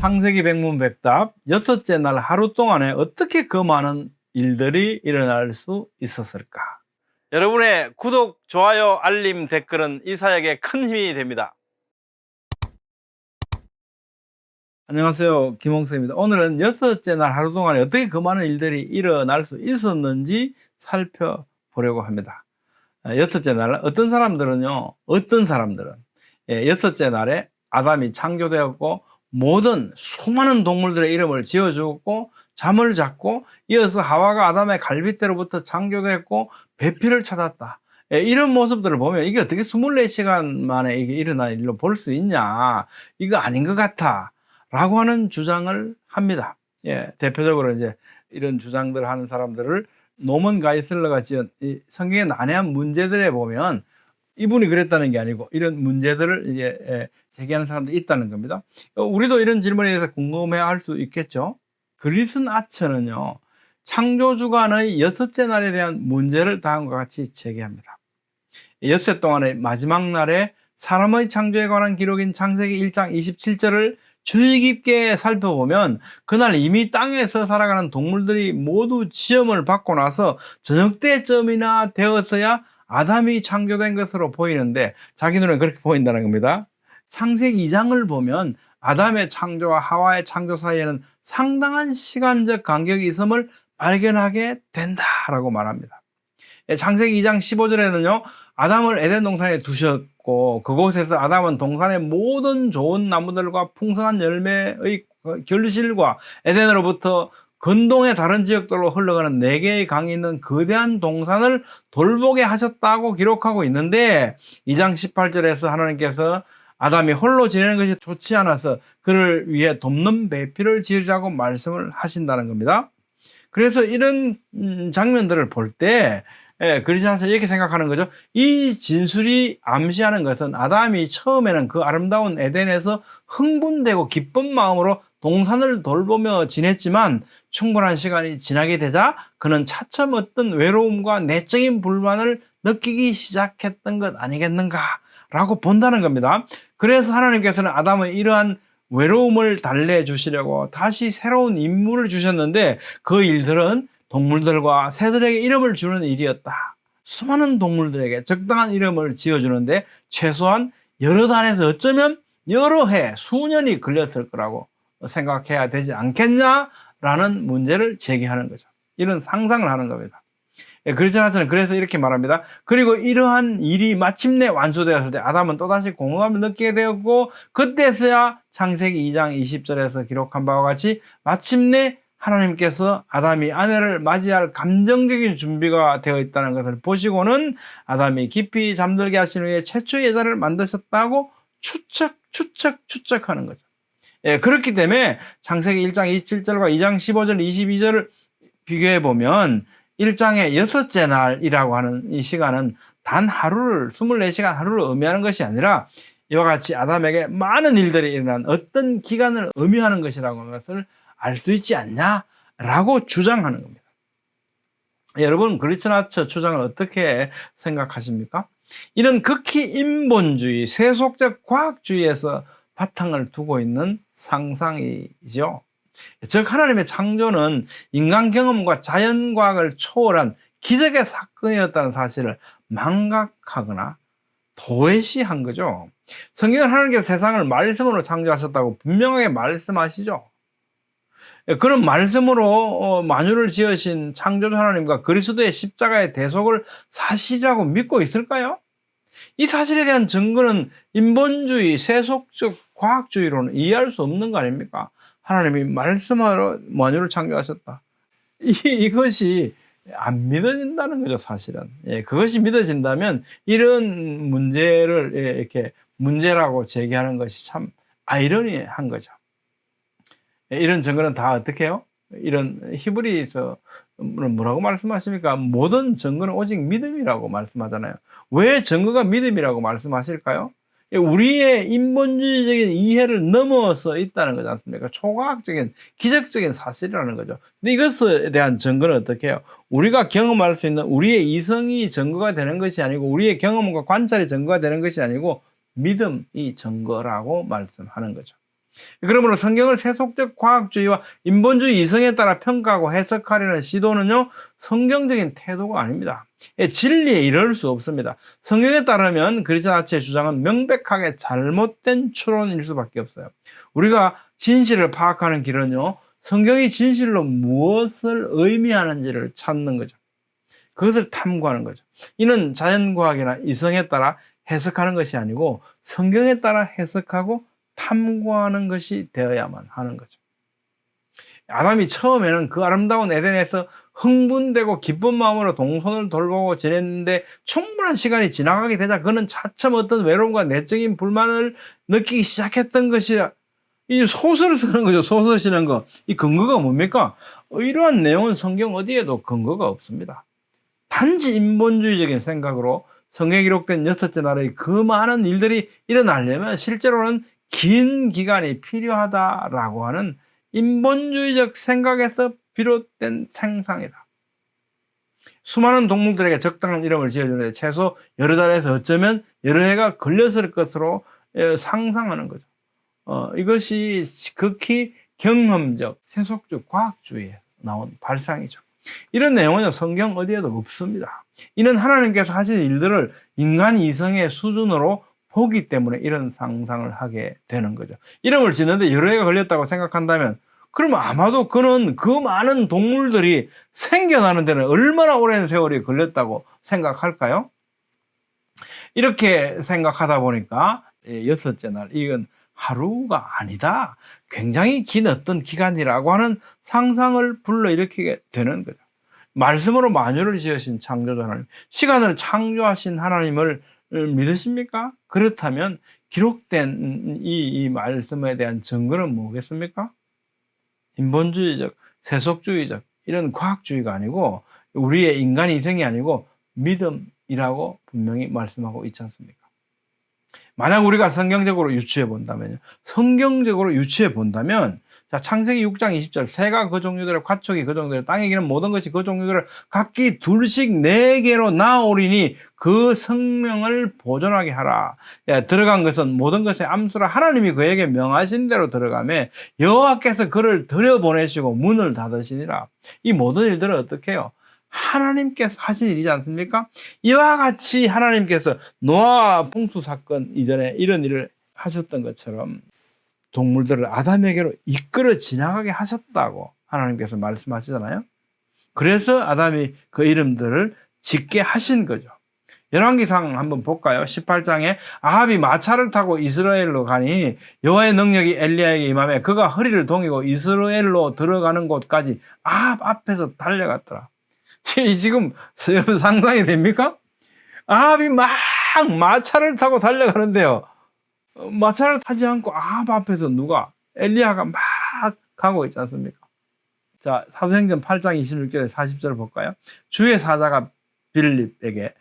창세기 백문백답 여섯째 날 하루 동안에 어떻게 그 많은 일들이 일어날 수 있었을까? 여러분의 구독, 좋아요, 알림, 댓글은 이 사역에 큰 힘이 됩니다. 안녕하세요, 김홍수입니다. 오늘은 여섯째 날 하루 동안에 어떻게 그 많은 일들이 일어날 수 있었는지 살펴보려고 합니다. 여섯째 날 어떤 사람들은 여섯째 날에 아담이 창조되었고 모든 수많은 동물들의 이름을 지어주었고 잠을 잤고 이어서 하와가 아담의 갈빗대로부터 창조됐고 배필을 찾았다. 이런 모습들을 보면 이게 어떻게 24시간 만에 이게 일어난 일로 볼 수 있냐, 이거 아닌 것 같아 라고 하는 주장을 합니다. 대표적으로 이제 이런 주장들을 하는 사람들을 노먼 가이슬러가 지은 이 성경의 난해한 문제들에 보면 이분이 그랬다는 게 아니고 이런 문제들을 이제 제기하는 사람들이 있다는 겁니다. 우리도 이런 질문에 대해서 궁금해할 수 있겠죠. 그리슨 아처는요, 창조주간의 여섯째 날에 대한 문제를 다음과 같이 제기합니다. 엿새 동안의 마지막 날에 사람의 창조에 관한 기록인 창세기 1장 27절을 주의 깊게 살펴보면 그날 이미 땅에서 살아가는 동물들이 모두 지음을 받고 나서 저녁 때쯤이나 되어서야 아담이 창조된 것으로 보이는데 자기 눈에 그렇게 보인다는 겁니다. 창세기 2장을 보면 아담의 창조와 하와의 창조 사이에는 상당한 시간적 간격이 있음을 발견하게 된다라고 말합니다. 창세기 2장 15절에는요, 아담을 에덴 동산에 두셨고 그곳에서 아담은 동산의 모든 좋은 나무들과 풍성한 열매의 결실과 에덴으로부터 근동의 다른 지역들로 흘러가는 4개의 강이 있는 거대한 동산을 돌보게 하셨다고 기록하고 있는데 2장 18절에서 하나님께서 아담이 홀로 지내는 것이 좋지 않아서 그를 위해 돕는 배필을 지으라고 말씀을 하신다는 겁니다. 그래서 이런 장면들을 볼 때 그리스도인은 이렇게 생각하는 거죠. 이 진술이 암시하는 것은 아담이 처음에는 그 아름다운 에덴에서 흥분되고 기쁜 마음으로 동산을 돌보며 지냈지만 충분한 시간이 지나게 되자 그는 차츰 어떤 외로움과 내적인 불만을 느끼기 시작했던 것 아니겠는가 라고 본다는 겁니다. 그래서 하나님께서는 아담의 이러한 외로움을 달래주시려고 다시 새로운 임무를 주셨는데 그 일들은 동물들과 새들에게 이름을 주는 일이었다. 수많은 동물들에게 적당한 이름을 지어주는데 최소한 여러 달에서 어쩌면 여러 해, 수년이 걸렸을 거라고 생각해야 되지 않겠냐라는 문제를 제기하는 거죠. 이런 상상을 하는 겁니다. 그리스도인은 그래서 이렇게 말합니다. 그리고 이러한 일이 마침내 완수되었을 때 아담은 또다시 공허감을 느끼게 되었고 그때서야 창세기 2장 20절에서 기록한 바와 같이 마침내 하나님께서 아담이 아내를 맞이할 감정적인 준비가 되어 있다는 것을 보시고는 아담이 깊이 잠들게 하신 후에 최초의 여자를 만드셨다고 추측하는 거죠. 그렇기 때문에 창세기 1장 27절과 2장 15절, 22절을 비교해 보면 1장의 여섯째 날이라고 하는 이 시간은 단 하루를 24시간 하루를 의미하는 것이 아니라 이와 같이 아담에게 많은 일들이 일어난 어떤 기간을 의미하는 것이라고 하는 것을 알 수 있지 않냐라고 주장하는 겁니다. 여러분, 그리스나처 주장을 어떻게 생각하십니까? 이런 극히 인본주의, 세속적 과학주의에서 바탕을 두고 있는 상상이죠. 즉 하나님의 창조는 인간 경험과 자연과학을 초월한 기적의 사건이었다는 사실을 망각하거나 도외시한 거죠. 성경은 하나님께서 세상을 말씀으로 창조하셨다고 분명하게 말씀하시죠. 그런 말씀으로 만유를 지으신 창조주 하나님과 그리스도의 십자가의 대속을 사실이라고 믿고 있을까요? 이 사실에 대한 증거는 인본주의, 세속적 과학주의로는 이해할 수 없는 거 아닙니까? 하나님이 말씀하러 만유를 창조하셨다. 이것이 안 믿어진다는 거죠, 사실은. 그것이 믿어진다면 이런 문제를 이렇게 문제라고 제기하는 것이 참 아이러니한 거죠. 이런 증거는 다 어떻게 해요? 이런 히브리서 뭐라고 말씀하십니까? 모든 증거는 오직 믿음이라고 말씀하잖아요. 왜 증거가 믿음이라고 말씀하실까요? 우리의 인본주의적인 이해를 넘어서 있다는 거지 않습니까? 초과학적인, 기적적인 사실이라는 거죠. 근데 이것에 대한 증거는 어떻게 해요? 우리가 경험할 수 있는 우리의 이성이 증거가 되는 것이 아니고 우리의 경험과 관찰이 증거가 되는 것이 아니고 믿음이 증거라고 말씀하는 거죠. 그러므로 성경을 세속적 과학주의와 인본주의 이성에 따라 평가하고 해석하려는 시도는요, 성경적인 태도가 아닙니다. 진리에 이를 수 없습니다. 성경에 따르면 그리스도 자체의 주장은 명백하게 잘못된 추론일 수밖에 없어요. 우리가 진실을 파악하는 길은요, 성경이 진실로 무엇을 의미하는지를 찾는 거죠. 그것을 탐구하는 거죠. 이는 자연과학이나 이성에 따라 해석하는 것이 아니고 성경에 따라 해석하고 탐구하는 것이 되어야만 하는 거죠. 아담이 처음에는 그 아름다운 에덴에서 흥분되고 기쁜 마음으로 동선을 돌보고 지냈는데 충분한 시간이 지나가게 되자 그는 차츰 어떤 외로움과 내적인 불만을 느끼기 시작했던 것이라. 이 소설을 쓰는 거죠. 소설 쓰는 거. 이 근거가 뭡니까? 이러한 내용은 성경 어디에도 근거가 없습니다. 단지 인본주의적인 생각으로 성경에 기록된 여섯째 날의 그 많은 일들이 일어나려면 실제로는 긴 기간이 필요하다라고 하는 인본주의적 생각에서 비롯된 생상이다. 수많은 동물들에게 적당한 이름을 지어주는데 최소 여러 달에서 어쩌면 여러 해가 걸렸을 것으로 상상하는 거죠. 이것이 극히 경험적, 세속적 과학주의에 나온 발상이죠. 이런 내용은 성경 어디에도 없습니다. 이는 하나님께서 하신 일들을 인간 이성의 수준으로 보기 때문에 이런 상상을 하게 되는 거죠. 이름을 짓는데 여러 해가 걸렸다고 생각한다면 그러면 아마도 그는 그 많은 동물들이 생겨나는 데는 얼마나 오랜 세월이 걸렸다고 생각할까요? 이렇게 생각하다 보니까 여섯째 날 이건 하루가 아니다. 굉장히 긴 어떤 기간이라고 하는 상상을 불러일으키게 되는 거죠. 말씀으로 만유를 지으신 창조주 하나님, 시간을 창조하신 하나님을 믿으십니까? 그렇다면 기록된 이 말씀에 대한 증거는 뭐겠습니까? 인본주의적, 세속주의적 이런 과학주의가 아니고 우리의 인간 이성이 아니고 믿음이라고 분명히 말씀하고 있지 않습니까? 만약 우리가 성경적으로 유추해 본다면요. 성경적으로 유추해 본다면 자, 창세기 6장 20절 새가 그 종류대로 가축이 그 종류대로 땅에 기는 모든 것이 그 종류대로 각기 둘씩 4개로 나오리니 그 생명을 보존하게 하라. 야, 들어간 것은 모든 것의 암수라. 하나님이 그에게 명하신 대로 들어가매 여호와께서 그를 들여보내시고 문을 닫으시니라. 이 모든 일들은 어떻게 해요? 하나님께서 하신 일이지 않습니까? 이와 같이 하나님께서 노아 풍수 사건 이전에 이런 일을 하셨던 것처럼 동물들을 아담에게로 이끌어 지나가게 하셨다고 하나님께서 말씀하시잖아요. 그래서 아담이 그 이름들을 짓게 하신 거죠. 열왕기상 한번 볼까요? 18장에 아합이 마차를 타고 이스라엘로 가니 여호와의 능력이 엘리야에게 임하매 그가 허리를 동이고 이스라엘로 들어가는 곳까지 아합 앞에서 달려갔더라. 지금 여러분 상상이 됩니까? 아합이 막 마차를 타고 달려가는데요. 마차를 타지 않고 아합 앞에서 누가? 엘리야가 막 가고 있지 않습니까? 자, 사도행전 8장 26절에 40절 볼까요? 주의 사자가 빌립에게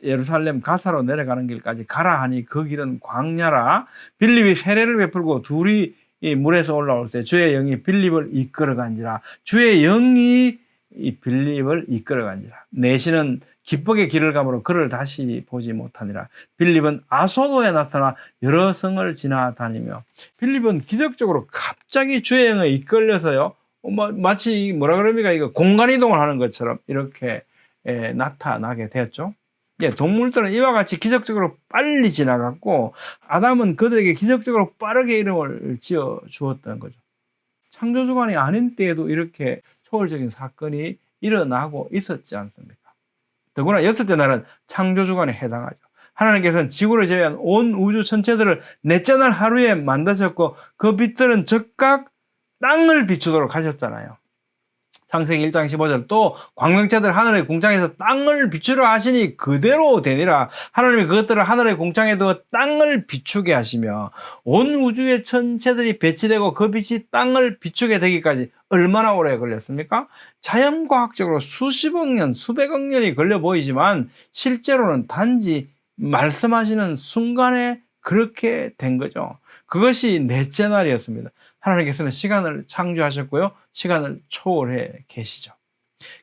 예루살렘 가사로 내려가는 길까지 가라 하니 그 길은 광야라. 빌립이 세례를 베풀고 둘이 이 물에서 올라올 때 주의 영이 빌립을 이끌어간지라. 주의 영이 이 빌립을 이끌어간지라. 내시는 기쁘게 길을 가므로 그를 다시 보지 못하니라. 빌립은 아소도에 나타나 여러 성을 지나다니며 빌립은 기적적으로 갑자기 주의 영에 이끌려서요. 마치 뭐라 그럽니까? 이거 공간 이동을 하는 것처럼 이렇게 나타나게 되었죠. 예, 동물들은 이와 같이 기적적으로 빨리 지나갔고 아담은 그들에게 기적적으로 빠르게 이름을 지어 주었던 거죠. 창조주간이 아닌 때에도 이렇게 초월적인 사건이 일어나고 있었지 않습니까? 더구나 여섯째 날은 창조주간에 해당하죠. 하나님께서는 지구를 제외한 온 우주 전체들을 넷째 날 하루에 만드셨고 그 빛들은 즉각 땅을 비추도록 하셨잖아요. 창세기 1장 15절 또 광명체들 하늘의 궁창에서 땅을 비추려 하시니 그대로 되니라. 하나님이 그것들을 하늘의 궁창에 두어 땅을 비추게 하시며 온 우주의 천체들이 배치되고 그 빛이 땅을 비추게 되기까지 얼마나 오래 걸렸습니까? 자연과학적으로 수십억 년, 수백억 년이 걸려 보이지만 실제로는 단지 말씀하시는 순간에 그렇게 된 거죠. 그것이 넷째 날이었습니다. 하나님께서는 시간을 창조하셨고요. 시간을 초월해 계시죠.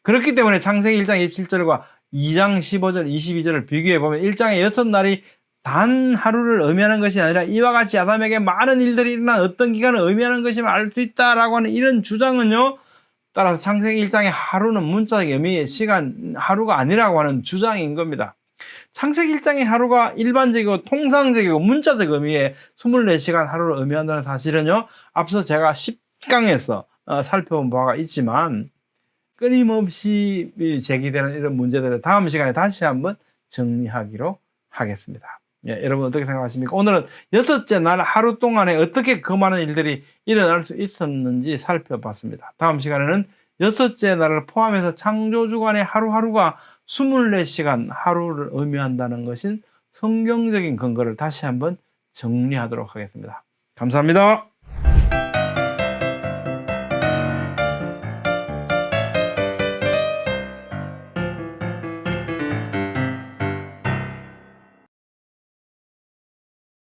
그렇기 때문에 창세기 1장 27절과 2장 15절, 22절을 비교해 보면 1장의 6날이 단 하루를 의미하는 것이 아니라 이와 같이 아담에게 많은 일들이 일어난 어떤 기간을 의미하는 것임을 알 수 있다라고 하는 이런 주장은요, 따라서 창세기 1장의 하루는 문자적 의미의 시간, 하루가 아니라고 하는 주장인 겁니다. 창세기 1장의 하루가 일반적이고 통상적이고 문자적 의미의 24시간 하루를 의미한다는 사실은요, 앞서 제가 10강에서 살펴본 바가 있지만 끊임없이 제기되는 이런 문제들을 다음 시간에 다시 한번 정리하기로 하겠습니다. 예, 여러분 어떻게 생각하십니까? 오늘은 6째 날 하루 동안에 어떻게 그 많은 일들이 일어날 수 있었는지 살펴봤습니다. 다음 시간에는 6째 날을 포함해서 창조주간의 하루하루가 24시간 하루를 의미한다는 것인 성경적인 근거를 다시 한번 정리하도록 하겠습니다. 감사합니다.